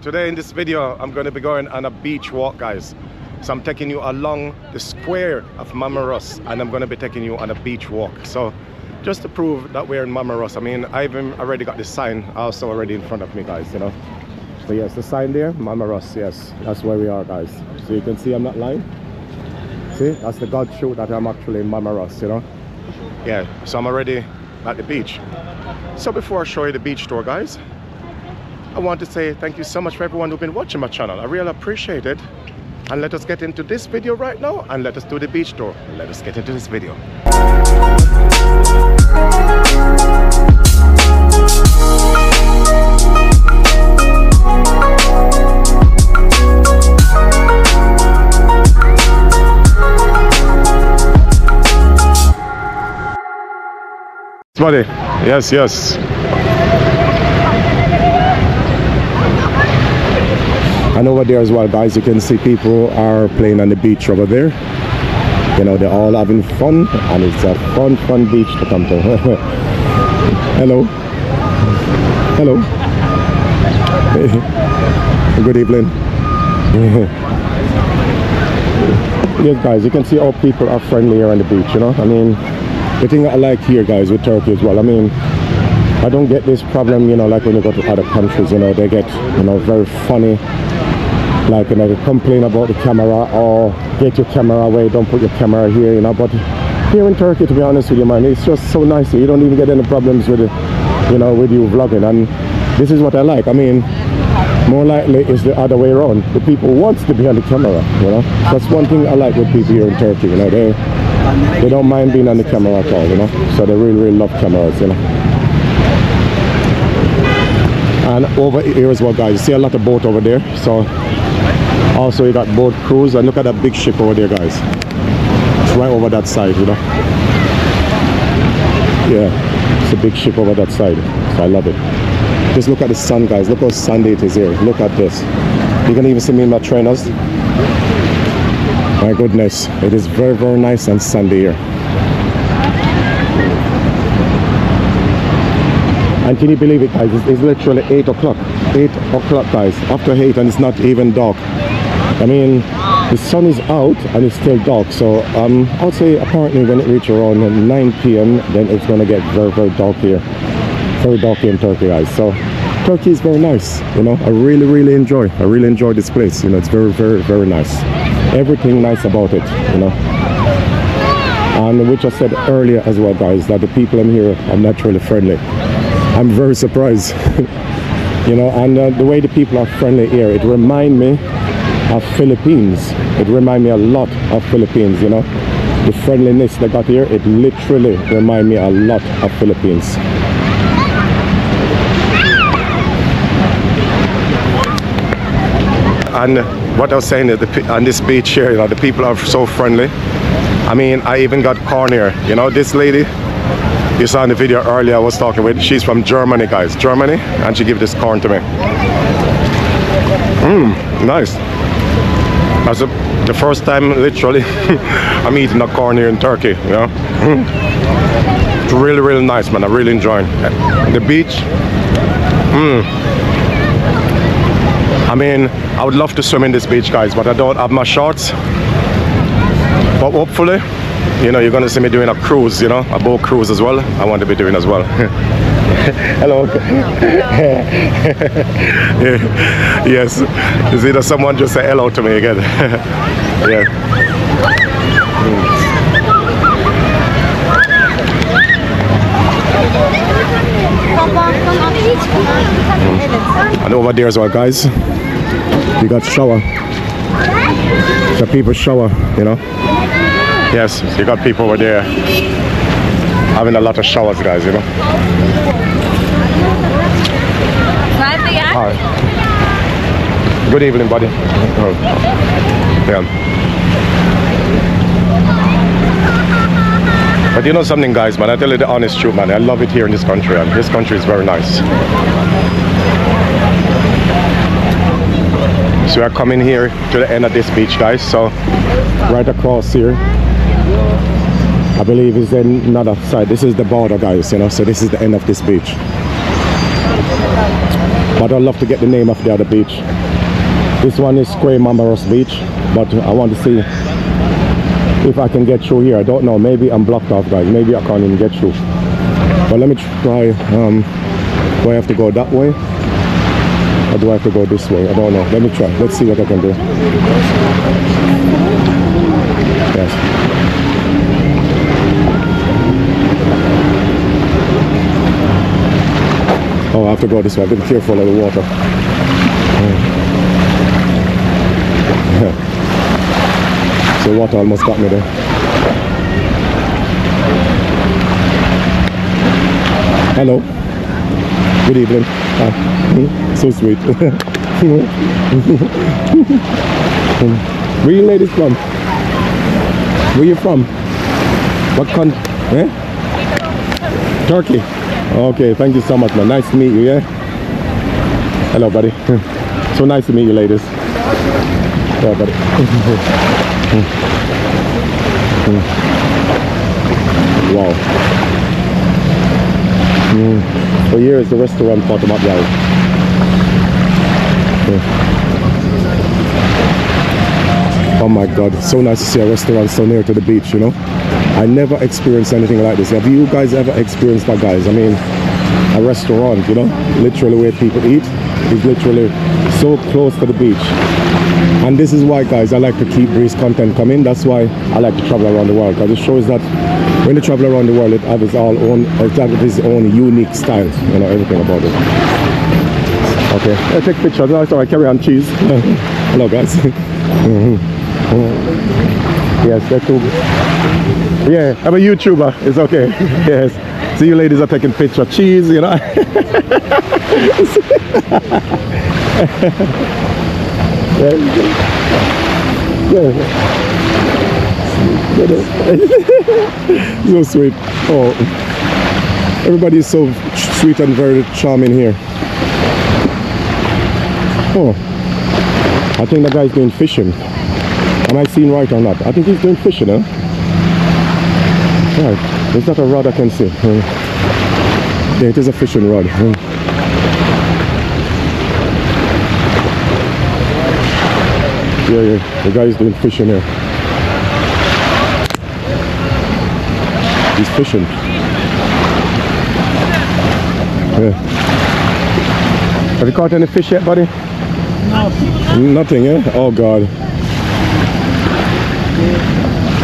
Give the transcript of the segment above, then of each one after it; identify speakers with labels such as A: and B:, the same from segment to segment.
A: Today in this video, I'm going to be going on a beach walk, guys. So I'm taking you along the square of Mama Ross, and I'm going to be taking you on a beach walk. So just to prove that we're in Mama Ross, I mean, I've already got the sign also already in front of me, guys, you know. So yes, the sign there, Mama Ross, yes, that's where we are, guys. So you can see I'm not lying. See, that's the God shoot that I'm actually in Mama Ross, you know. Yeah, so I'm already at the beach. So before I show you the beach tour, guys, I want to say thank you so much for everyone who's been watching my channel. I really appreciate it. And let us get into this video right now, and let us do the beach tour. Let us get into this video. Buddy, yes, yes. And over there as well, guys, you can see people are playing on the beach over there. You know, they're all having fun, and it's a fun beach to come to. Hello. Hello. Good evening. Yes, guys, you can see how people are friendly here on the beach, you know. I mean, the thing I like here, guys, with Turkey as well, I mean, I don't get this problem, you know, like when you go to other countries, you know, they get, you know, very funny. Like, you know, they complain about the camera, or get your camera away, don't put your camera here, you know. But here in Turkey, to be honest with you, man, it's just so nice. You don't even get any problems with it, you know, with you vlogging. And this is what I like. I mean, more likely it's the other way around. The people want to be on the camera, you know. That's one thing I like with people here in Turkey, you know. They don't mind being on the camera at all, you know. So they really love cameras, you know. And over here as well, guys, you see a lot of boat over there. So also you got boat cruise, and look at that big ship over there, guys. It's right over that side, you know. Yeah, it's a big ship over that side, so I love it. Just look at the sun, guys. Look how sunny it is here. Look at this. You can even see me in my trainers. My goodness, it is very nice and sunny here. And can you believe it, guys? It's literally 8 o'clock. 8 o'clock, guys. After 8, and it's not even dark. I mean, the sun is out and it's still dark. So I would say apparently when it reaches around 9 p.m, then it's going to get very dark here. Very dark here in Turkey, guys. So Turkey is very nice, you know. I really enjoy this place, you know. It's very nice. Everything nice about it, you know. And which I said earlier as well, guys, that the people in here are naturally friendly. I'm very surprised. You know, and the way the people are friendly here, it reminds me of Philippines. It reminds me a lot of Philippines, you know. The friendliness they got here, it literally reminds me a lot of Philippines. And what I was saying is, on this beach here, you know, the people are so friendly. I mean, I even got corn here. You know, this lady you saw in the video earlier I was talking with, she's from Germany, guys. Germany, and she gave this corn to me. Nice. That's the first time, literally, I'm eating a corn here in Turkey, you know. It's really nice, man. I really enjoy it. The beach. I mean, I would love to swim in this beach, guys, but I don't have my shorts. But hopefully, you know, you're gonna see me doing a cruise, you know, a boat cruise as well. I want to be doing as well. Hello. Yes, you see that someone just said hello to me again. Yeah. And over there as well, guys, you got shower. So people shower, you know. Yes, you got people over there having a lot of showers, guys, you know. Hi. Good evening, buddy. Yeah. But you know something, guys, man, I tell you the honest truth, man. I love it here in this country, and this country is very nice. So we are coming here to the end of this beach, guys. So right across here, I believe is another side. This is the border, guys, you know. So this is the end of this beach. but I'd love to get the name of the other beach. This one is Square Mamaros Beach, but I want to see if I can get through here. I don't know, maybe I'm blocked off, guys. Maybe I can't even get through. But let me try. Do I have to go that way? Or do I have to go this way? I don't know. Let me try. Let's see what I can do. Yes. Oh, I have to go this way. I have to be careful of the water. So water almost got me there. Hello. Good evening. So sweet. Where you ladies from? Where you from? What country? Eh? Turkey. Okay, thank you so much, man. Nice to meet you, yeah? Hello, buddy. So nice to meet you, ladies. Yeah, buddy. Wow. For years, the restaurant bottom up, guys. Oh my God, it's so nice to see a restaurant so near to the beach, you know. I never experienced anything like this. Have you guys ever experienced that, guys? I mean, a restaurant, you know, literally where people eat is literally so close to the beach. And this is why, guys, I like to keep Breeze content coming. That's why I like to travel around the world, because it shows that when you travel around the world, it has its own unique style, you know, everything about it. Okay, I take pictures. No, sorry, carry on, cheese. Hello, guys. Yes, that's too. Yeah, I'm a YouTuber. It's okay. Yes. See, you ladies are taking pictures. Cheese, you know. So sweet. Oh, everybody is so sweet and very charming here. Oh, I think the guy's doing fishing. Am I seeing right or not? I think he's doing fishing, huh? Right. Is that a rod I can see? Yeah, it is a fishing rod. Yeah, the guy is doing fishing here. He's fishing. Yeah. Have you caught any fish yet, buddy?
B: No.
A: Nothing, eh? Oh God.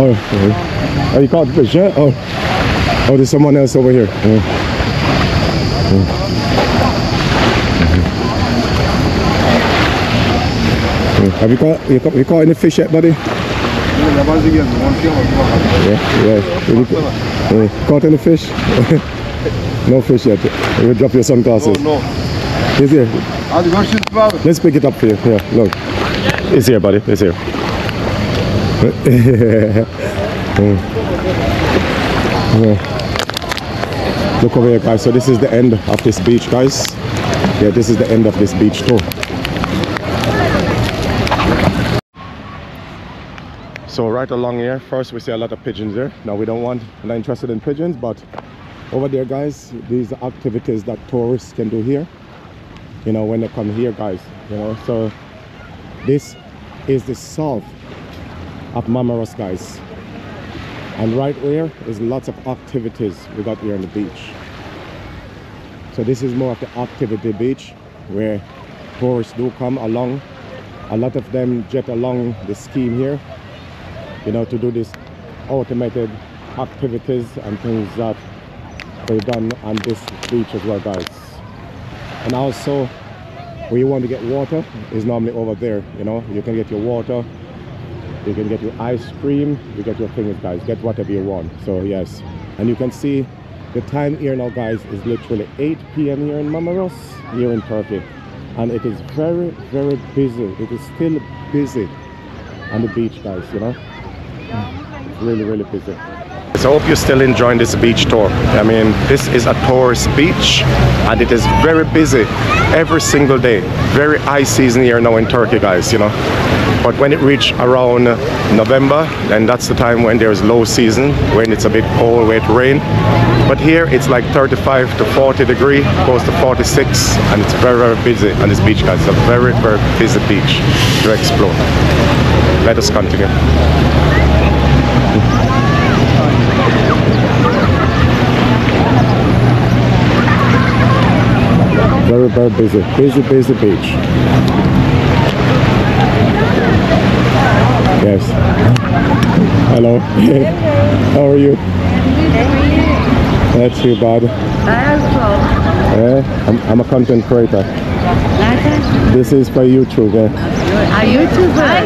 A: Oh, you caught fish, yeah? Oh, there's someone else over here. Have you caught any fish yet, buddy? Yeah. Caught any fish? No fish yet. You drop your sunglasses.
B: No.
A: He's here. Let's pick it up for you. Yeah, look. It's here, buddy. It's here. Look over here, guys. So this is the end of this beach, guys. Yeah, this is the end of this beach tour. So right along here, first we see a lot of pigeons there. Now we're not interested in pigeons, but over there, guys, these are activities that tourists can do here, you know, when they come here, guys, you know. So this is the south of Mamaros, guys, and right here is lots of activities we got here on the beach. So this is more of the activity beach where tourists do come along. A lot of them jet along the scheme here, you know, to do this automated activities and things that they've done on this beach as well, guys. And also where you want to get water is normally over there, you know. You can get your water, you can get your ice cream, you get your things, guys, get whatever you want. So yes, and you can see the time here now, guys, is literally 8 p.m. here in Mamaros, here in Turkey, and it is very, very busy. It is still busy on the beach, guys, you know. It's really, really busy. So I hope you're still enjoying this beach tour. I mean, this is a tourist beach and it is very busy every single day. Very high season here now in Turkey, guys, you know. But when it reaches around November, then that's the time when there's low season, when it's a bit cold, when it rain. But here it's like 35 to 40 degrees, close to 46, and it's very, very busy on this beach, guys. It's a very, very busy beach to explore. Let us continue. Very, very busy beach. Yes. Hello. How are you? Not too bad. I'm a content creator. This is for YouTube.
B: A YouTuber?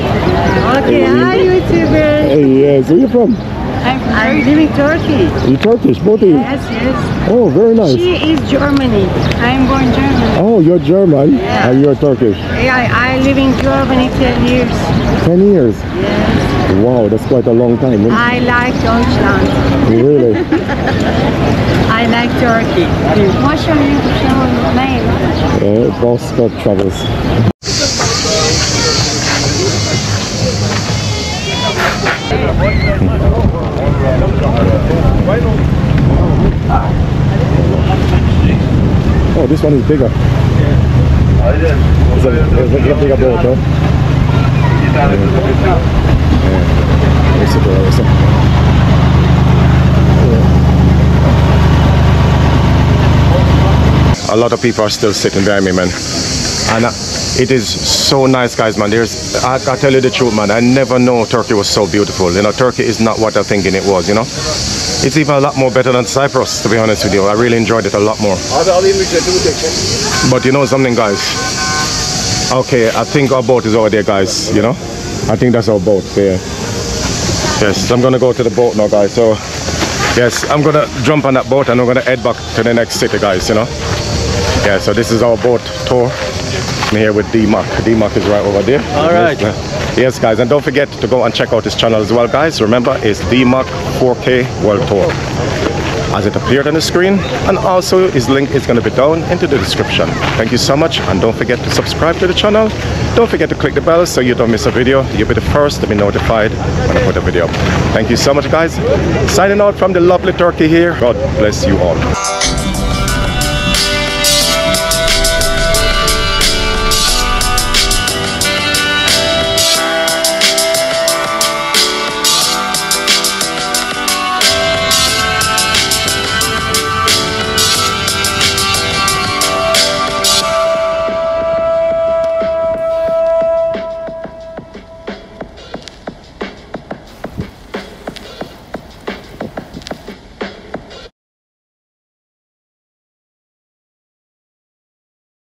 B: Okay, hi YouTuber.
A: Hey, yes. Where are you from?
B: I'm living in Turkey.
A: You Turkish, both of you?
B: Yes.
A: Oh, very nice.
B: She is Germany. I'm born German.
A: Oh, you're German?
B: Yeah.
A: And you're Turkish?
B: Yeah, I live in Germany 10 years.
A: 10 years?
B: Yes.
A: Wow, that's quite a long time.
B: I like Deutschland.
A: Really?
B: I like Turkey. What's your name?
A: Boss Scott Travels. Oh, this one is bigger. It's a bigger boat, huh? A lot of people are still sitting behind me, man. And it is so nice, guys, man. I tell you the truth, man. I never know Turkey was so beautiful. You know, Turkey is not what I'm thinking it was, you know. It's even a lot more better than Cyprus, to be honest with you. I really enjoyed it a lot more. But you know something, guys? Okay, I think our boat is over there, guys, you know. I think that's our boat there. Yes, I'm gonna go to the boat now, guys. So, yes, I'm gonna jump on that boat and I'm gonna head back to the next city, guys, you know. Yeah, so this is our boat tour. I'm here with D-Mac. D-Mac is right over there.
C: All right.
A: Yes, guys, and don't forget to go and check out his channel as well, guys. Remember, it's D-Mac 4K World Tour, as it appeared on the screen, and also his link is going to be down into the description. Thank you so much, and don't forget to subscribe to the channel. Don't forget to click the bell so you don't miss a video. You'll be the first to be notified when I put a video up. Thank you so much, guys. Signing out from the lovely Turkey here. God bless you all.